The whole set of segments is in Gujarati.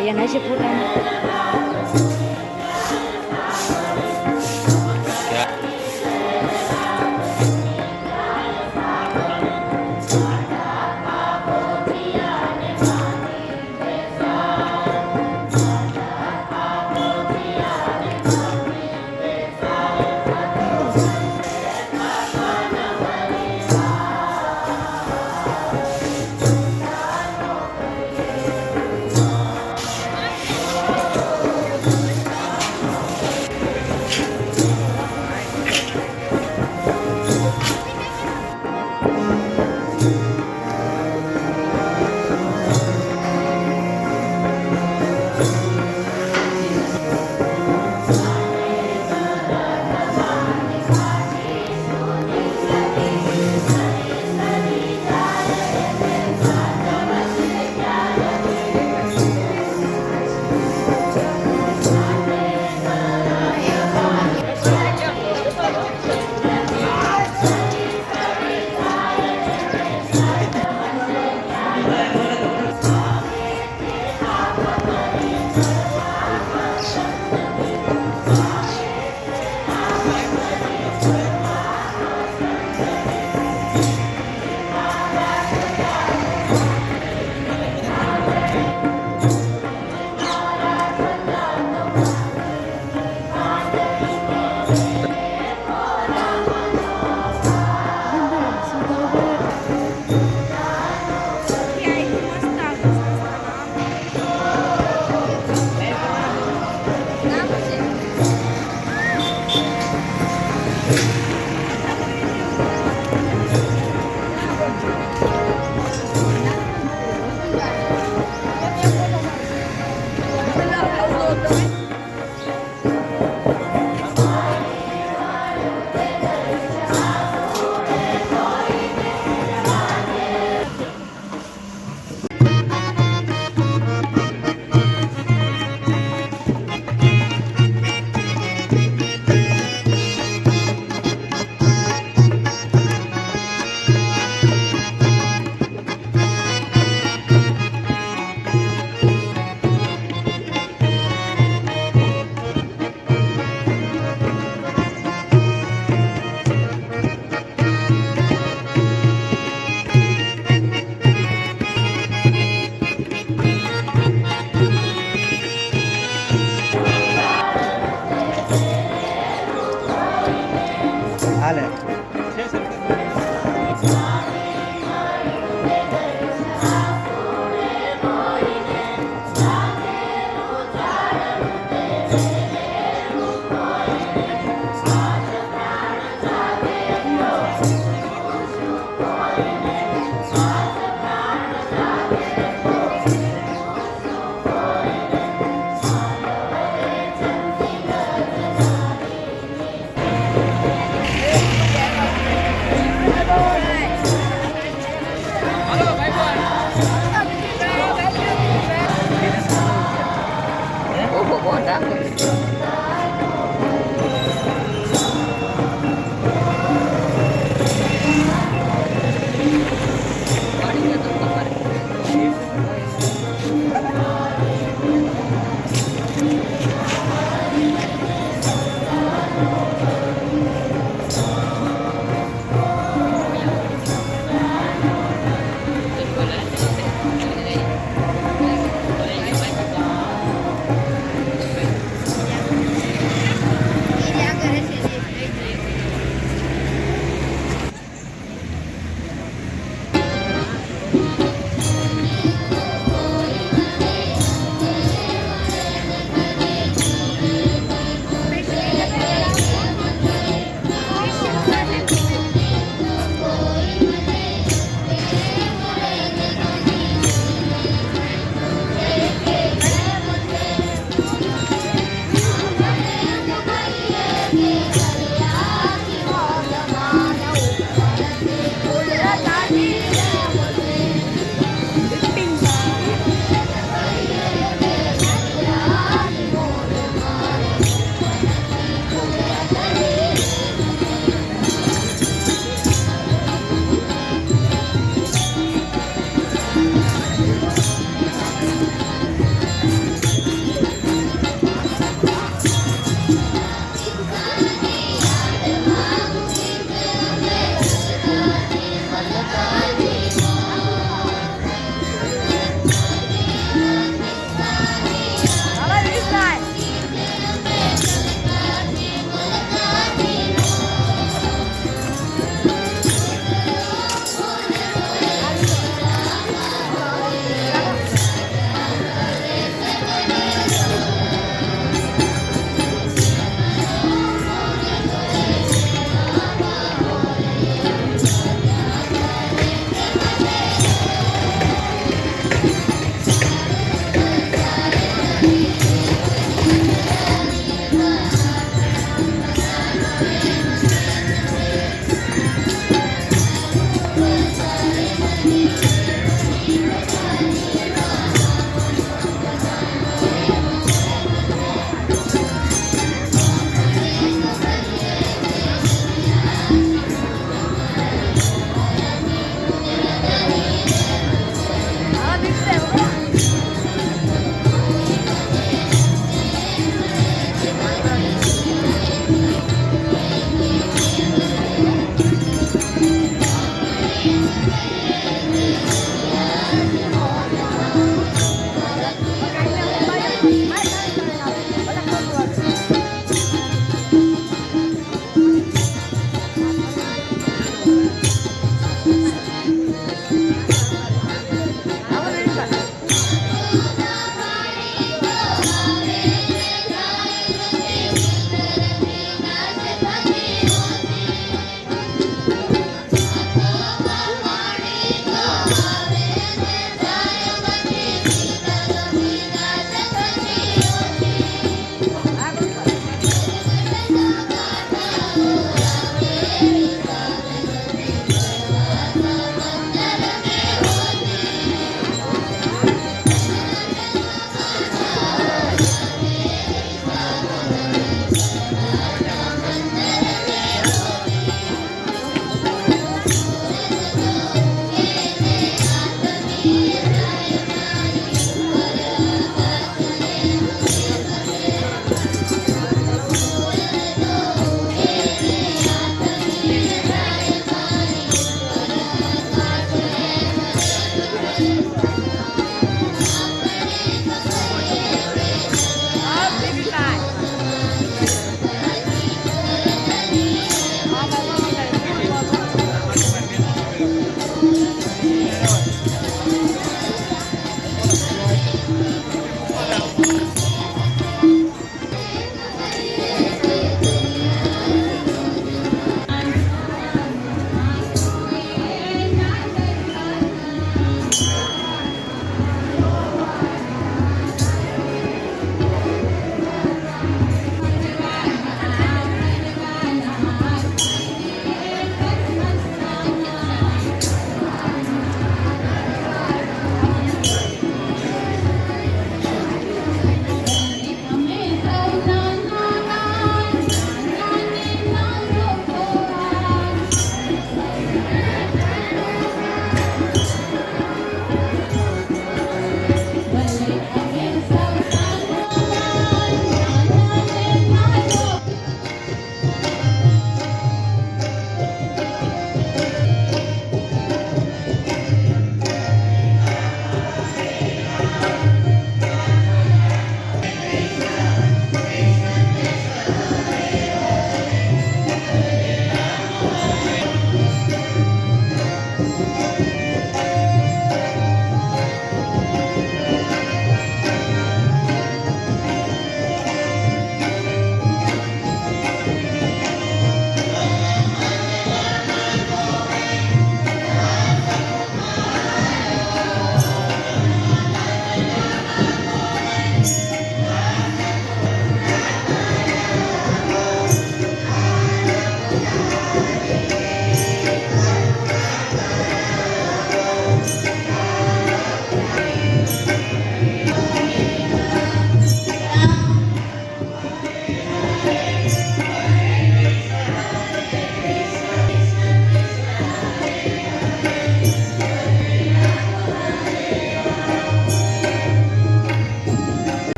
અહીંયા નજીક પોતાનું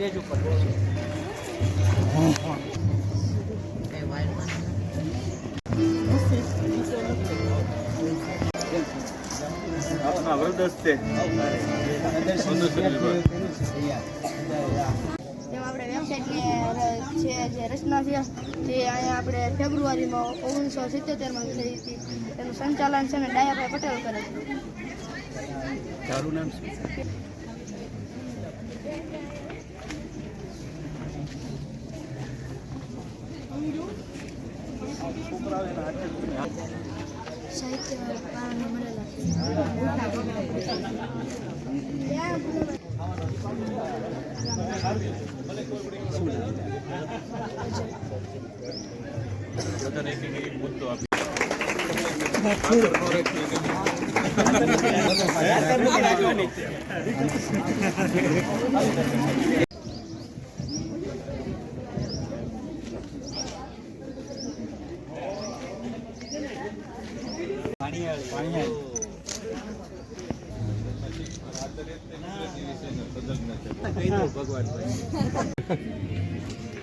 સ્ટેજ ઉપર આપના વરદસ્તે જેમ આપણે વેબસાઇટની જે રચના છે તે અહીંયા આપણે ફેબ્રુઆરીમાં 1977માં થઈ હતી. તેનું સંચાલન છે ને ડાયાભાઈ પટેલ કરે છે. તારું નામ શું? સાહિત્ય પારાને મળેલા બધાને એક મુદ્દો આપી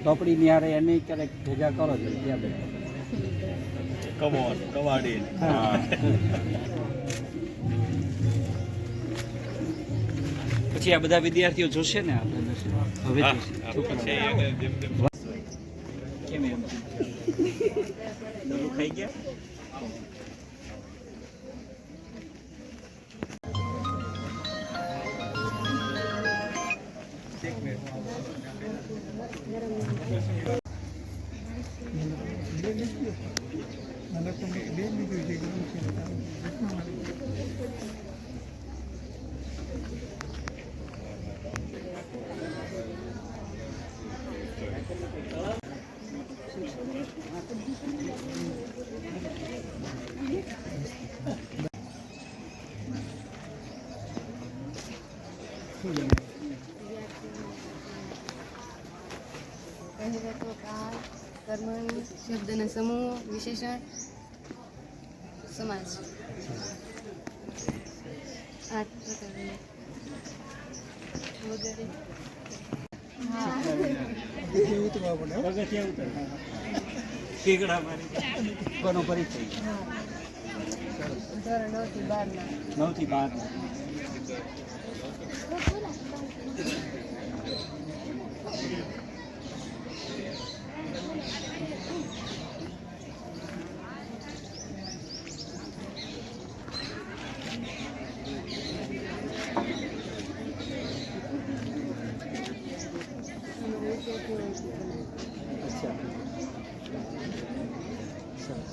ચોપડી નિહારે એની ક્યારેક ભેગા કરો છો ત્યાં કમોન કવાડી પછી આ બધા વિદ્યાર્થીઓ જોશે ને આપણે હવે કેમ એમ ખાઈ ગયા કર્મણી શબ્દના સમૂહ વિશેષણ સમાજ આ પ્રકારની વગેરે કોનો પરિચય ધોરણ 9 થી 12 9 થી 12 અચ્છા સરસ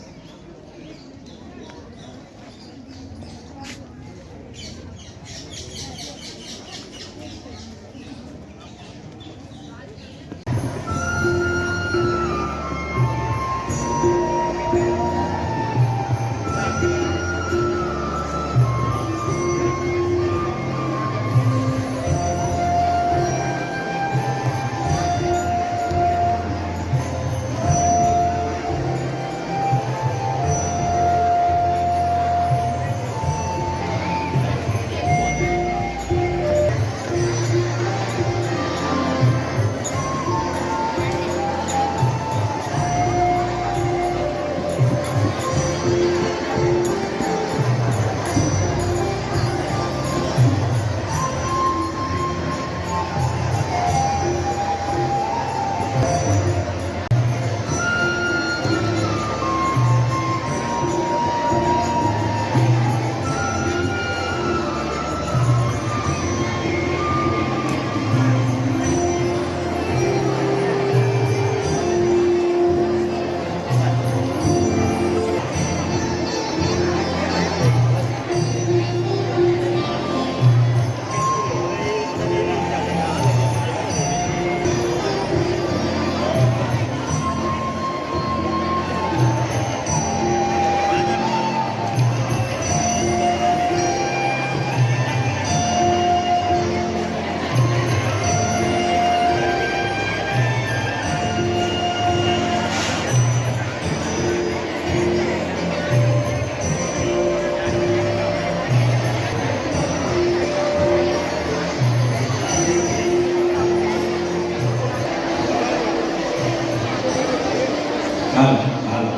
હાલો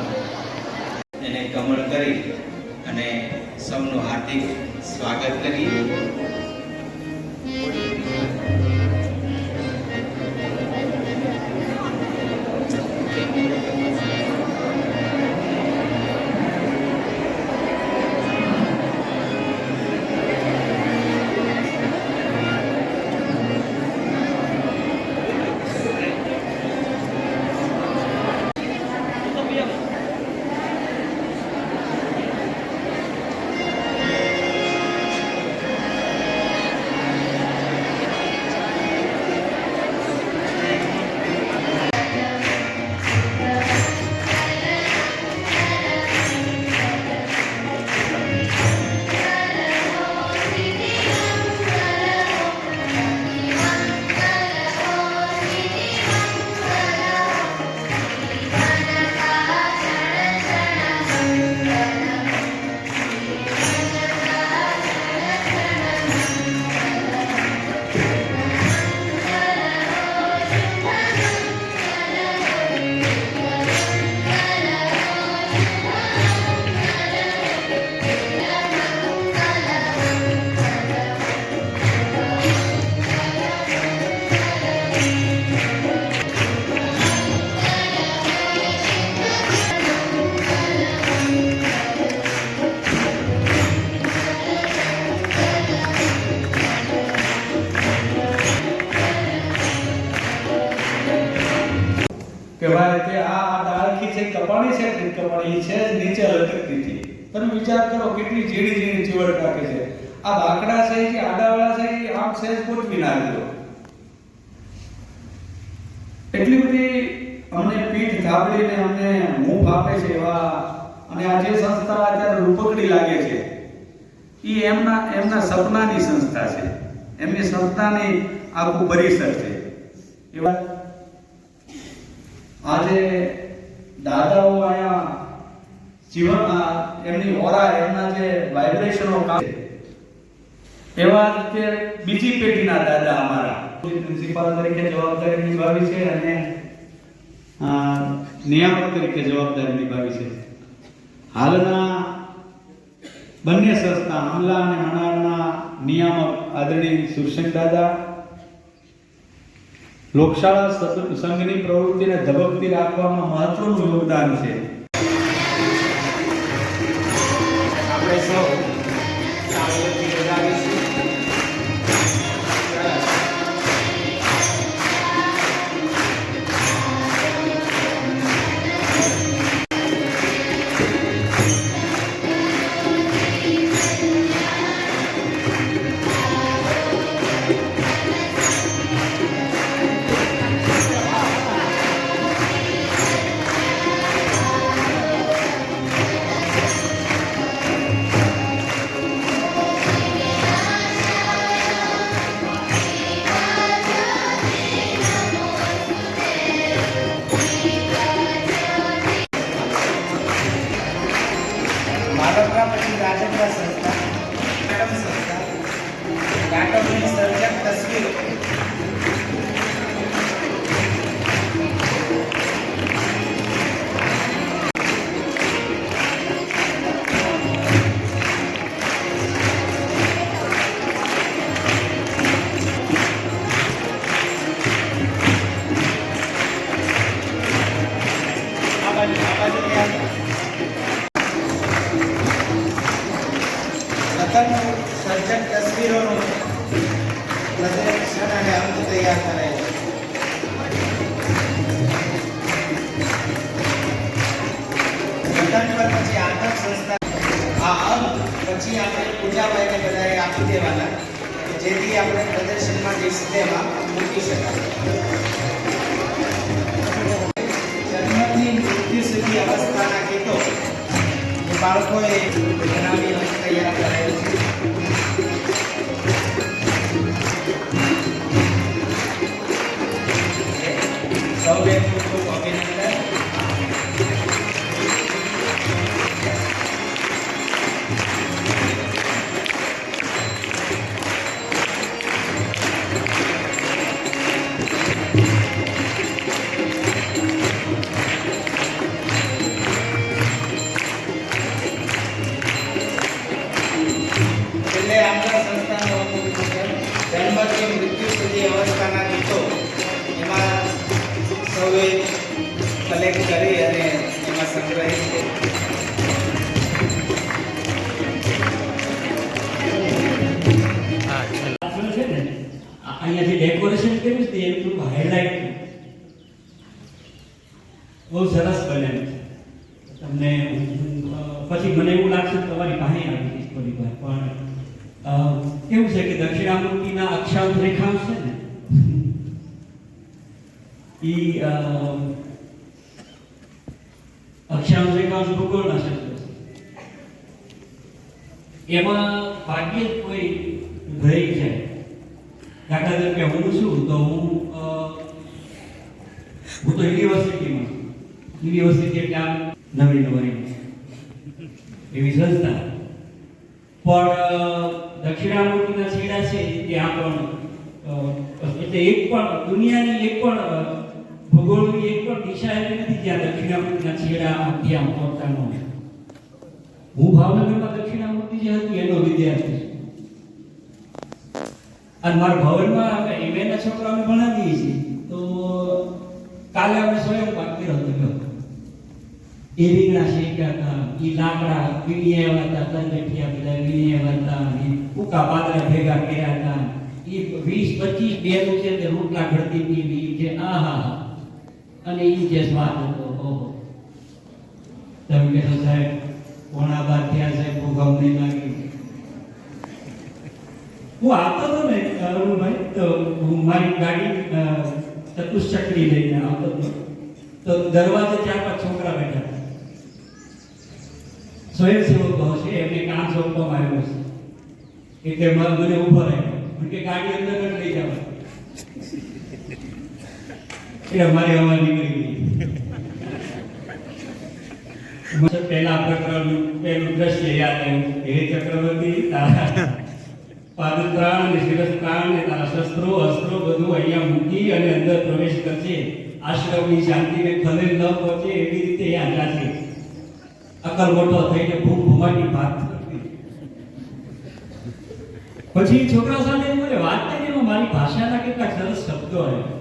એને કમળ કરી અને સૌનું હાર્દિક સ્વાગત કરીએ. કે ભાઈ તે આ ડાળખી છે કપાણી છે કે કપાણી છે નીચે લટકતી હતી. તમે વિચાર કરો કેટલી ઝીણી ઝીણી ચીવડ રાખે છે. આ બાકડા છે કે આડાવાળા છે એ આમ સહેજ ગોઠવી નાખજો. એટલી બધી અમને પીઠ થાબડીને અમને મુખ આપે છે એવા. અને આ જે સંસ્થા અત્યારે રૂપકડી લાગે છે એ એમના સપનાની સંસ્થા છે. એમની સંસ્થાની આખું પરિસર છે. એવા આજે દાદાઓ અહીંયા જીવન એમની ઓરા એમના જે વાઇબ્રેશનો કામ એવા રીતે બીજી પેઢીના દાદા અમારા પ્રિન્સિપાલ તરીકે જવાબદારી નિભાવી છે અને નિયામક તરીકે જવાબદારી નિભાવી છે. હાલના બંને સંસ્થા આમલા અને અણારના નિયામક આદરણીય સુરસંગ દાદા લોકશાળા સંઘની પ્રવૃત્તિને ધબકતી રાખવામાં મહત્વનું યોગદાન છે. આપણે સૌ તાળીઓથી વધાવીશું. માનવતા પછી રાજકીય સંસ્થા નાટક સંસ્થા નાટકની સર્જક તસવીરો આ બાજુ રતનનું સર્જક તસવીરોનું પ્રદર્શન અને અંક તૈયાર કરાય છે. રતન પર પછી આર્થક સંસ્થા આ અંક પછી આપણે પૂજાભાઈને બધાએ આપી દેવાના જેથી આપણે પ્રદર્શનમાં ડિસ્પ્લેમાં મૂકી શકાય. જન્મની મૃત્યુ સુધી અવસ્થાના ગીતો બાળકોએ બનાવી તૈયાર કરાયેલ છે. સૌએ ખૂબ ખૂબ અભિનંદન. કલેક્ટ કરી અને એમાં સંગ્રહિત છે. છે ને અહીંયા જે ડેકોરેશન કર્યું છે એ થોડું હાઇલાઇટ બહુ સરસ બને છે. તમને પછી મને એવું લાગશે કે તમારી પાસે આવી જઈશ થોડી વાર. પણ કેવું છે કે દક્ષિણામૂર્તિના અક્ષાંશ રેખાંશ છે ને એ અક્ષાંશ રેખાંશ ભૂગોળના ક્ષેત્ર છે. એમાં ભાગ્યે જ કોઈ રહી જાય. દાખલા તરીકે હું છું તો હું તો યુનિવર્સિટી એટલે આમ નવી એવી સંસ્થા. પણ દક્ષિણામૂર્તિના છેડા છે ત્યાં પણ એટલે એક પણ દુનિયાની એક પણ ભૂગોળની એક પણ દિશા એવી નથી જ્યાં દક્ષિણામૂર્તિના છેડા ત્યાં પહોંચતા ન હોય. હું ભાવનગરમાં દક્ષિણામૂર્તિ જે હતી એનો વિદ્યાર્થી છું. અને મારા ભવનમાં અમે એમએના છોકરાઓને ભણાવીએ છીએ. તો કાલે અમે સ્વયં પાક કર્યો હતો. એ રીંગણા શેક્યા હતા, એ લાકડા વીણીયા હતા, તરબેઠિયા બધા વીણીયા હતા, એ કુકા પાતળા ભેગા કર્યા હતા. એ 20-25 બેનું છે તે રોટલા ઘડતી હતી જે આહા. અને એ જે સ્વાદ હતો ઓહો. તમે કહેશો સાહેબ પોણા બાર થયા સાહેબ ભૂકંપ નહીં લાગી. હું આવતો હતો ને અરુણભાઈ તો હું મારી ગાડી ચતુષ્ચક્રી લઈને આવતો હતો. તો દરવાજે 4-5 છોકરા બેઠા હતા. સ્વયંસેવકો છે એમને કામ સોંપવામાં આવ્યું છે એટલે મને ઉભો રાખ્યો. કે ગાડી અંદર જ લઈ જાવ એટલે મારી હવા નીકળી ગઈ. પહેલા પ્રકરણનું પહેલું દ્રશ્ય યાદ આવ્યું. હે ચક્રવર્તી તારા પાદત્રાણ અને શિરસ્ત્રાણ ને તારા શસ્ત્રો અસ્ત્રો બધું અહીંયા મૂકી અને અંદર પ્રવેશ કરશે. આશ્રમની શાંતિને ખલેલ ન પહોંચે એવી રીતે યાદ રાખે. અકલ મોટો થઈને ભૂમાની વાત કરતી. પછી છોકરા સાથે મને વાત કરી મારી ભાષાના કેટલાક સરસ શબ્દો આવ્યા.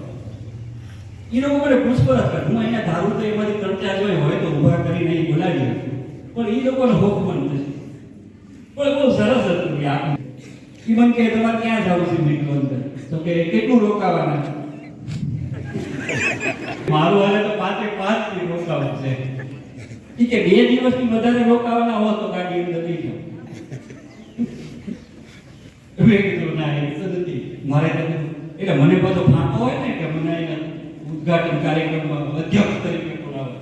એ લોકો મને પૂછપરછ કરે. હું અહીંયા ધારું તો એમાંથી 3-4 જોઈ હોય તો ઊભા કરીને અહીં બોલાવી પણ એ લોકોને હોકમન નથી. પણ બહુ સરસ હતું. એ મને કહે તમારે ક્યાં જવું છે મિત્રો અંદર? તો કે કેટલું રોકાવાના? મારું હાલે તો 5 દી રોકાવું છે. એ કે 2 દિવસથી વધારે રોકાવાના હો તો ગાડી અંદર લઈ જાઓ. મેં કીધું ના એ તો નથી મારે. એટલે મને પાછો ફાંકો હોય ને કે મને ઉદઘાટન કાર્યક્રમમાં અધ્યક્ષ તરીકે બોલાવે.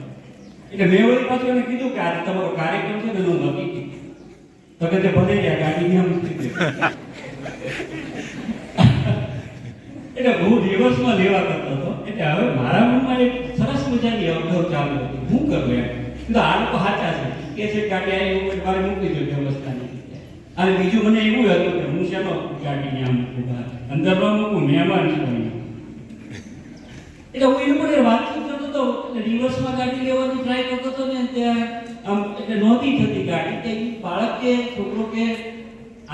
એટલે મેં વળી પાછું એને કીધું કે આજે તમારો કાર્યક્રમ છે ને હું નક્કી કીધું. તો કે તે ભલે ગયા ગાડી ત્યાં મૂકી દે. એટલે હું રિવર્સમાં લેવા કરતો હતો. એટલે હવે મારા મનમાં એક સરસ મજાની અવઢવ ચાલુ હતી. હું કરું એમ તો આ લોકો સાચા છે કે છે ગાડી આ એવું મારે મૂકી દો વ્યવસ્થાની. અને બીજું મને એવું હતું કે હું શેનો ગાડી ત્યાં મૂકું બહાર અંદર ન મૂકું મહેમાન છું. એટલે હું એ લોકોને વાતચીત કરતો હતો. રિવર્સમાં ગાડી લેવાની ટ્રાય કરતો હતો ને ત્યાં આમ એટલે નહોતી થતી ગાડી. કે બાળક કે છોકરો કે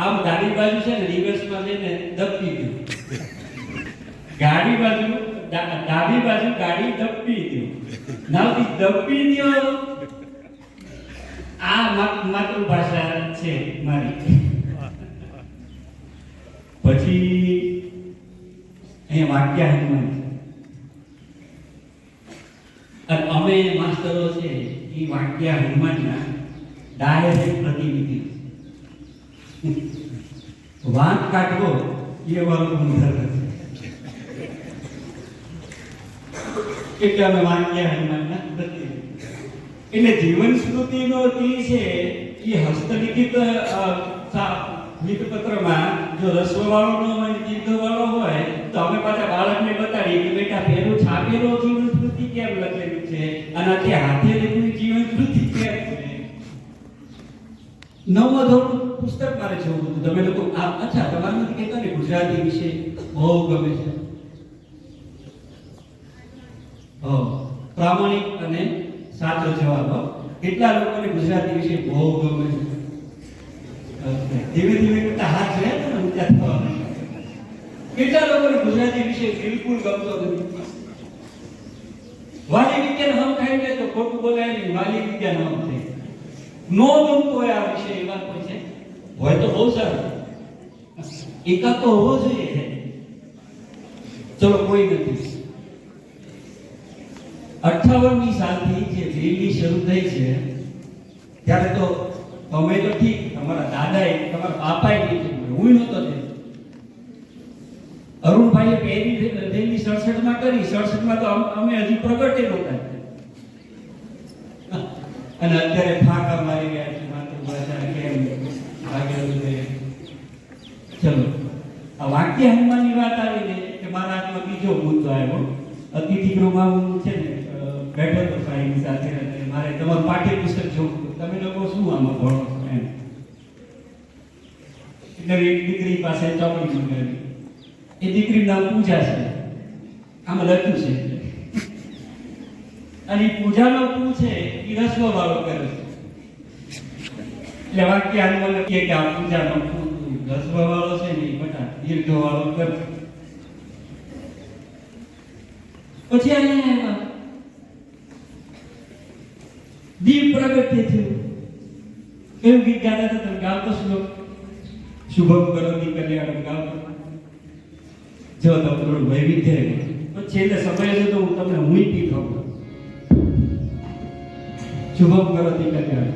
આમ ડાબી બાજુ છે ને રિવર્સમાં લઈને દબી ગયું. ડાબી બાજુ ગાડી દબી ગયું. નાવથી દબી ગયો. આ માતૃભાષા છે મારી. પછી અહીંયા વાક્ય હનુમાન અને અમે માસ્ટરો છે એ વાક્ય હનુમાનના ડાયરેક્ટ પ્રતિનિધિ. વાંક કાઢવો એ વાળો ગુણધર્મ છે એટલે અમે વાક્ય હનુમાનના પ્રતિનિધિ. એટલે જીવન સ્મૃતિનો તે છે એ હસ્તલિખિત પત્રમાં જો રસ્વવાળો ન હોય દીર્ઘવાળો હોય તો અમે પાછા બાળકને બતાડીએ કે બેટા પેલું છાપેલો જીવન સ્મૃતિ કેમ લખેલું છે અને તે હાથે લખેલું જીવન સ્મૃતિ કેમ છે. 9મા ધોરણનું પુસ્તક મારે જોવું હતું. તમે લોકો અચ્છા તમારે નથી કહેતા ને ગુજરાતી વિશે બહુ ગમે છે. પ્રામાણિક અને સાચો જવાબ. કેટલા લોકોને ગુજરાતી વિશે બહુ ગમે છે? ધીમે ધીમે કરતા હાથ જોયા તો ઊંચા થવા. કેટલા લોકોને ગુજરાતી વિશે બિલકુલ ગમતો નથી? વાલી વિદ્યાને હમ થાય એટલે તો ખોટું બોલાય નહીં, વાલી વિદ્યાને હમ થાય. નો ગમતો હોય આ વિષય, એ વાત કોઈ છે હોય તો બહુ સારું, એકાદ તો હોવો જોઈએ. ચલો કોઈ નથી. 58મી સાલથી જે રેલી શરૂ થઈ છે ત્યારે તો તમે તો ઠીક, તમારા દાદાએ તમારા બાપાએ નહીં, હું નહોતો થયો. અરુણભાઈએ પહેલી રેલી 67માં કરી, 67માં તો અમે હજી પ્રગટે નહોતા. અને અત્યારે ફાંકા મારી ગયા છે માતૃભાષા કેમ ભાગેલું છે. ચલો આ વાક્ય હનુમાનની વાત આવી ને કે મારા હાથમાં બીજો મુદ્દો આવ્યો. અતિથિ ગૃહમાં હું છે ને બેઠો તો સાહેબ સાથે, મારે તમારું પાઠ્યપુસ્તક જોવું, તમે લોકો શું આમાં ભણો છો એમ. એટલે એક દીકરી પાસે ચોપડી મંગાવી. એ દીકરીનું નામ પૂજા છે, આમાં લખ્યું છે. અને પૂજાનો પૂ છે એ રસ્વ વાળો કરે છે. એટલે વાક્ય આમાં લખીએ કે આ પૂજાનો પૂ રસ્વ વાળો છે ને એ બટા દીર્ઘ વાળો કરે. પછી અહીંયા દીપ પ્રગટ્ય થયું. કેવું ગીત ગાતા હતા તમે ગાવતો શ્લોક? શુભમ કરોતિ કલ્યાણમ ગાવતો. જો તો થોડું વૈવિધ્ય પછી છેલ્લે સમય છે તો હું તમને હું પી ખાઉં. શુભમ કરોતિ કલ્યાણમ.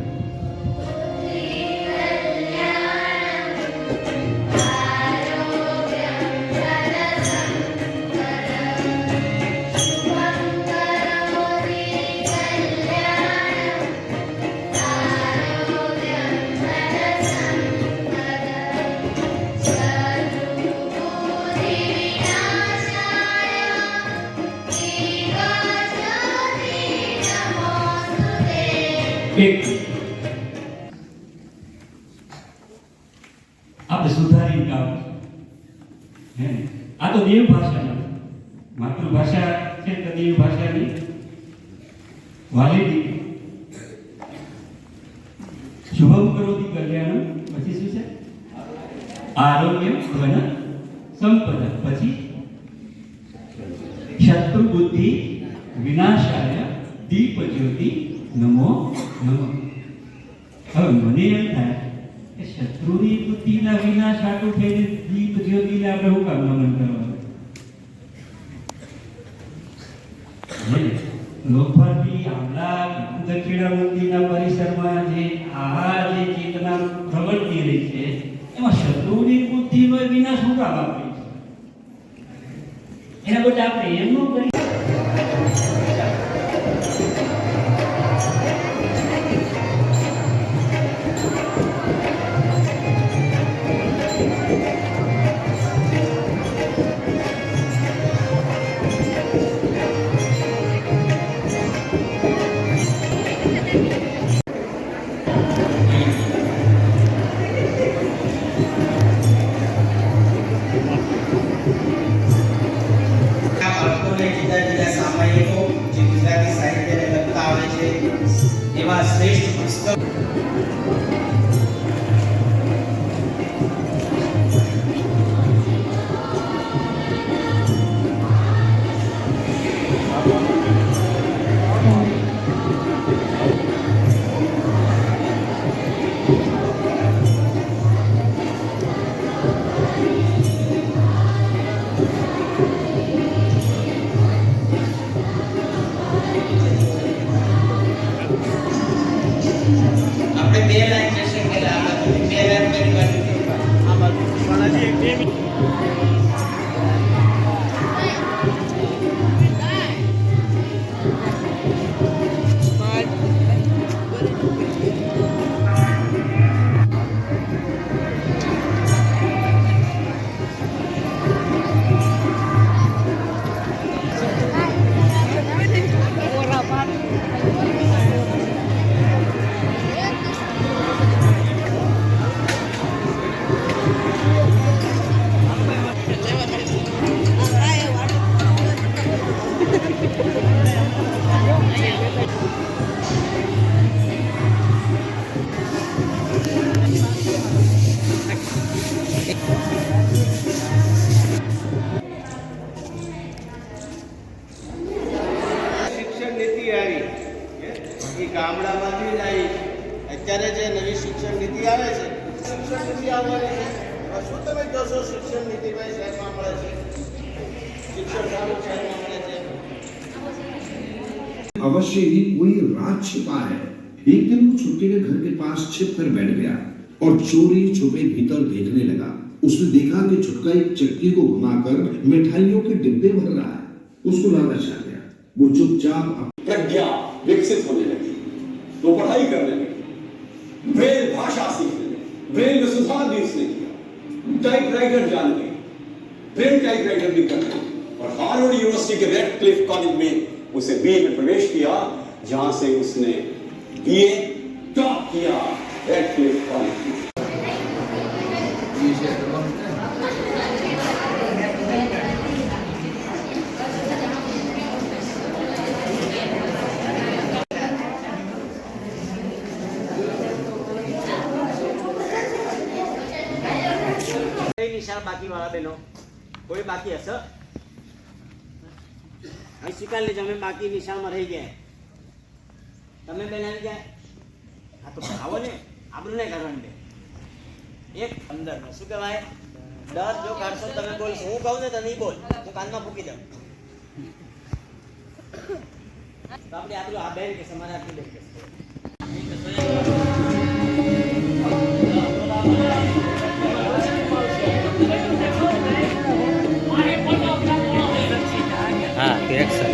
આપણે સુધારી ગાવ. આ તો દેવ ભાષા, માતૃભાષા છે તો દેવ ભાષાની વાલી. શુભમ કરોતિ કલ્યાણમ, પછી શું છે? આરોગ્ય ધન સંપદા, પછી શત્રુ બુદ્ધિ વિનાશાય દીપ જ્યોતિ નમો નમઃ. હવે મને એમ થાય કે શત્રુની બુદ્ધિના વિનાશ આટલું થઈને દીપ જ્યોતિને આપણે શું કામ નમન કરવાનું? લોકભારતી આમલા દક્ષિણા મંદિરના પરિસરમાં જે આ જે ચેતના પ્રવર્તી રહી છે એમાં શત્રુની બુદ્ધિનો વિનાશ શું કામ આપે છે? એના બદલે આપણે એમ ન કરી. એવા શ્રેષ્ઠ પુસ્તક અત્યારે જે નવી શિક્ષણ નીતિ આવે છે, શિક્ષણ નીતિ આવવાની છે. શું તમે કહેશો શિક્ષણ નીતિ ભાઈ શહેરમાં મળે છે? શિક્ષણ સારું શહેરમાં મળે છે? अवश्य ही कोई राज छिपा है। एक दिन वो छुट्टी के घर के पास छिप कर बैठ गया और चोरी छुपे भीतर देखने लगा। उसने देखा कि छुटका एक चक्की को घुमाकर मिठाइयों के डिब्बे भर रहा है। उसको लालच आ गया। वो चुपचाप प्रज्ञा विकसित होने लगी, तो पढ़ाई करने लगी, ब्रेल भाषा सीखने लगी, ब्रेल में सुधार भी उसने किया, टाइपराइटर जान गई, ब्रेल टाइपराइटर भी कर गई और हार्वर्ड यूनिवर्सिटी के रेडक्लिफ कॉलेज में उसे बीए में प्रवेश किया, जहां से उसने बीए टॉप किया रेडक्लिफ कॉलेज में। નિશાળ બાકી વાળા બહેનો કોઈ બાકી હશે? અહીં સ્વીકાર લેજો, અમે બાકી નિશાળમાં રહી ગયા. તમે બેન આવી ગયા? હા તો આવો ને, આબરૂ નહીં કરવાની બે. એક અંદરનો શું કહેવાય? ડર જો કાઢશો તમે બોલશો, હું કહું ને તો નહીં બોલ, હું કાનમાં ફૂકી દઉં. તો આપણે આટલું આ બેન કે સમાજ આટલું બેન કે હા તો એક્શન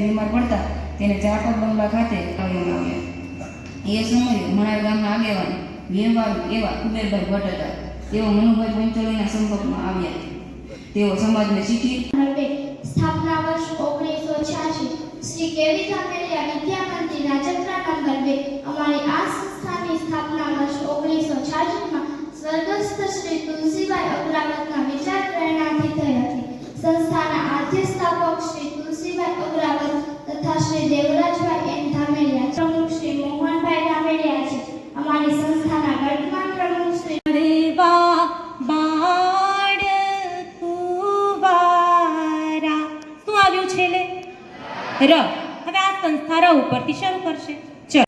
બીમાર પડતા તેને ચાપક બંગલા ખાતે લાવવામાં આવ્યા. એ સમયે મણાઈ ગામના આગેવાન વ્યવહાર એવા કુબેરભાઈ ભટ્ટ હતા. તેઓ મનુભાઈ પંચોલીના સંપર્કમાં આવ્યા. તેઓ સમાજને શીખી સ્થાપના વર્ષ 1986 શ્રી કેવી ધામેલિયા વિદ્યા મંદિરના જત્રા નંબર 2. અમારી આ સંસ્થાની સ્થાપના વર્ષ 1966માં સ્વર્ગસ્થ શ્રી તુલસીભાઈ અગ્રાવતના વિચાર પ્રેરણાથી થઈ હતી. સંસ્થાના આદ્ય સ્થાપક શ્રી તુલસીભાઈ અગ્રાવત તથા શ્રી દેવરાજભાઈ એન ધામેલિયા, પ્રમુખ શ્રી મોહનભાઈ ધામેલિયા છે. અમારી સંસ્થાના વર્તમાન પ્રમુખ શ્રી દેવા બાળ કુવારા. શું આવ્યું છે લે? ર. હવે આ સંસ્થા ર ઉપરથી શરૂ કરશે. ચલો.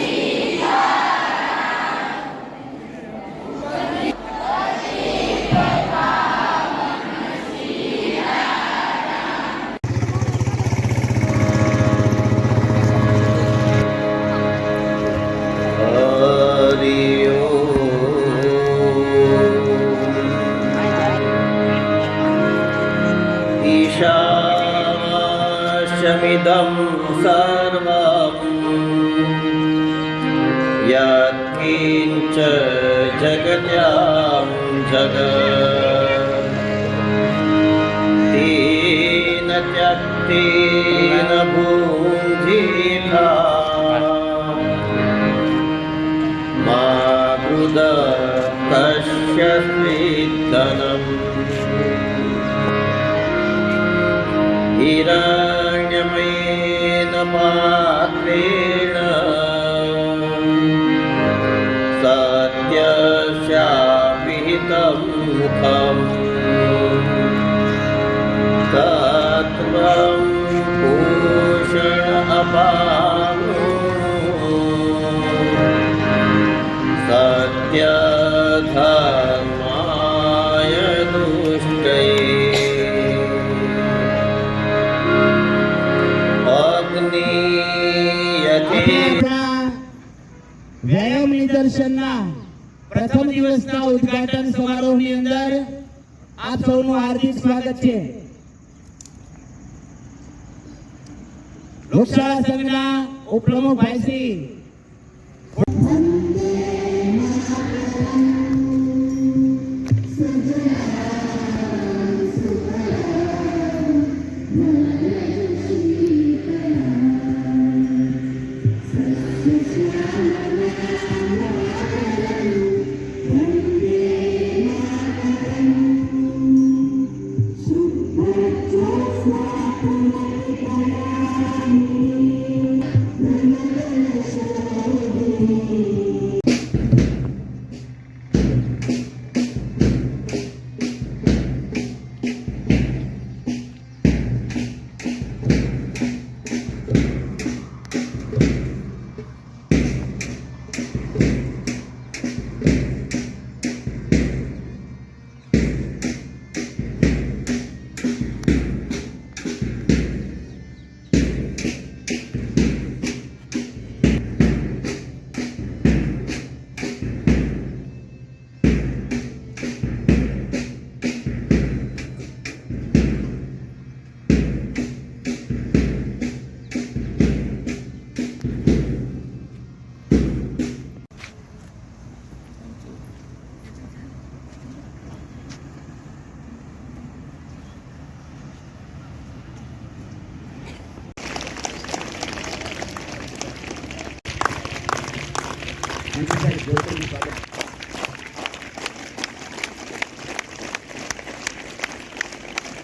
ईशावास्यमिदं सर्वं यत्किञ्च जगत्यां जगत् तेन त्यक्तेन भुञ्जीथा मा कृद कस्य स्विद्धनम् हिरण्यमयेन पात्रेण सत्यस्यापिहितं मुखम् तत्त्वं पोषण अपानो सत्यधर्माय दुष्टये વ્યાયામ નિદર્શનના પ્રથમ દિવસના ઉદ્ઘાટન સમારોહની અંદર આપ સૌનું હાર્દિક સ્વાગત છે. લોકશાળા સંઘના ઉપપ્રમુખ ભાઈશ્રી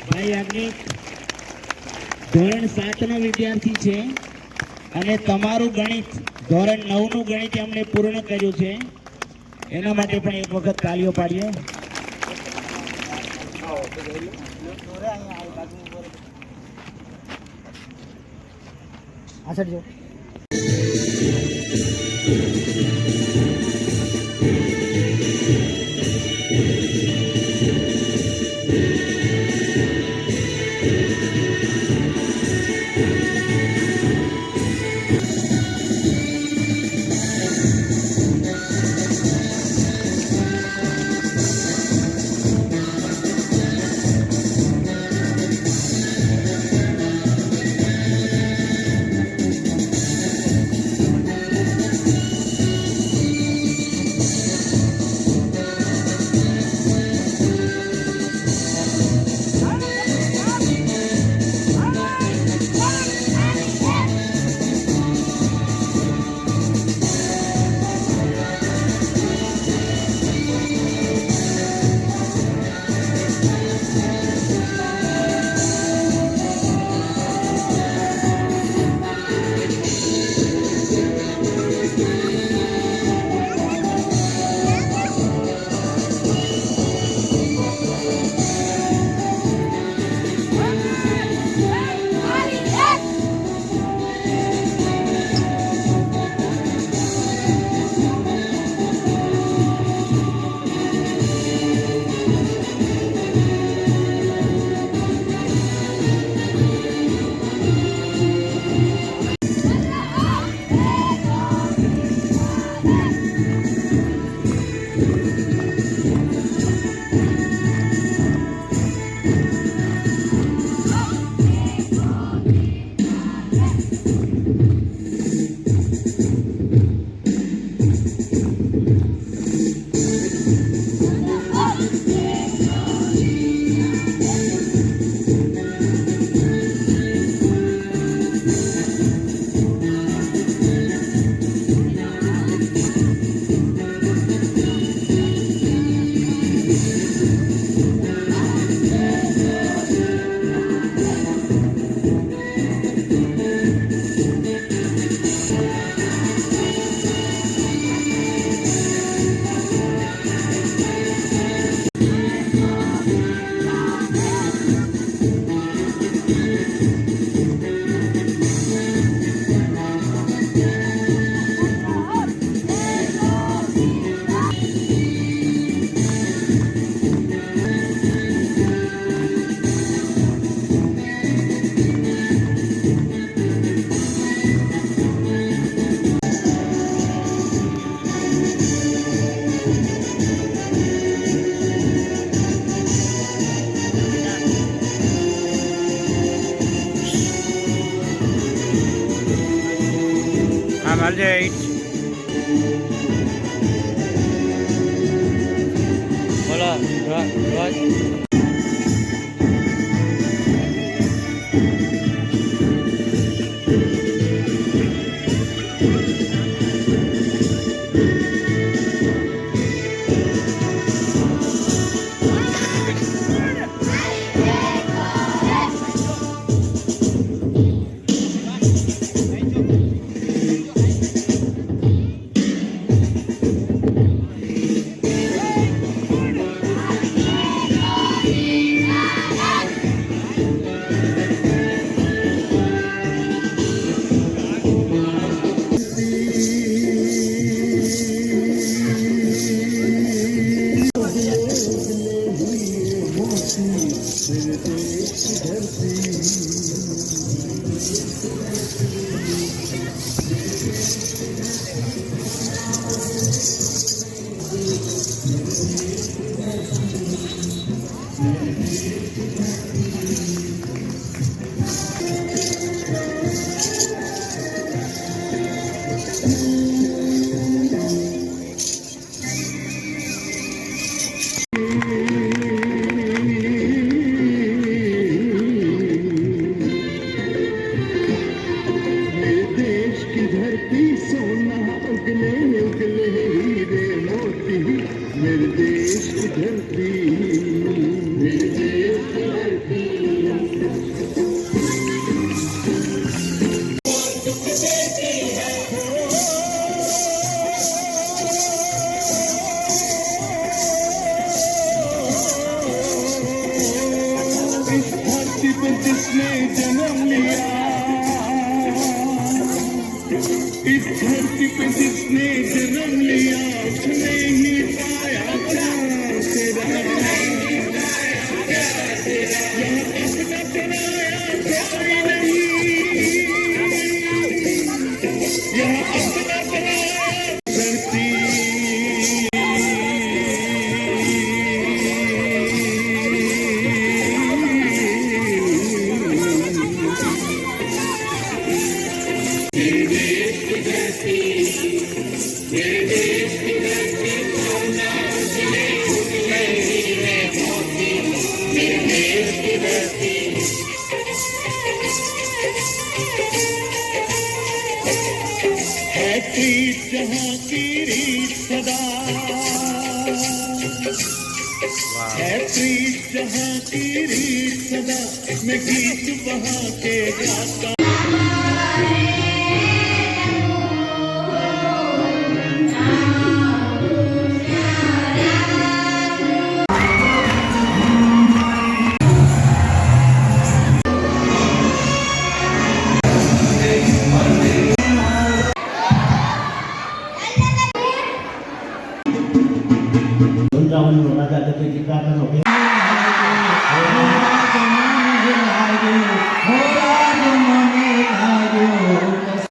ભાઈ યાજ્ઞિક ધોરણ 7 નો વિદ્યાર્થી છે અને તમારું ગણિત ધોરણ 9 નું ગણિત એમણે પૂર્ણ કર્યું છે. એના માટે પણ એક વખત તાળીઓ પાડીએ. આસડજો. આમ હાલજે બોલો इस धरती पे जिसने जन्म लिया उसने ही पाया प्यार तेरा यहाँ अपना बनाया कोई नहीं, यहाँ अपना बनाया धरती। जहाँ की रीत सदा है, प्रीत जहाँ की रीत सदा मैं गीत बहा के गाता।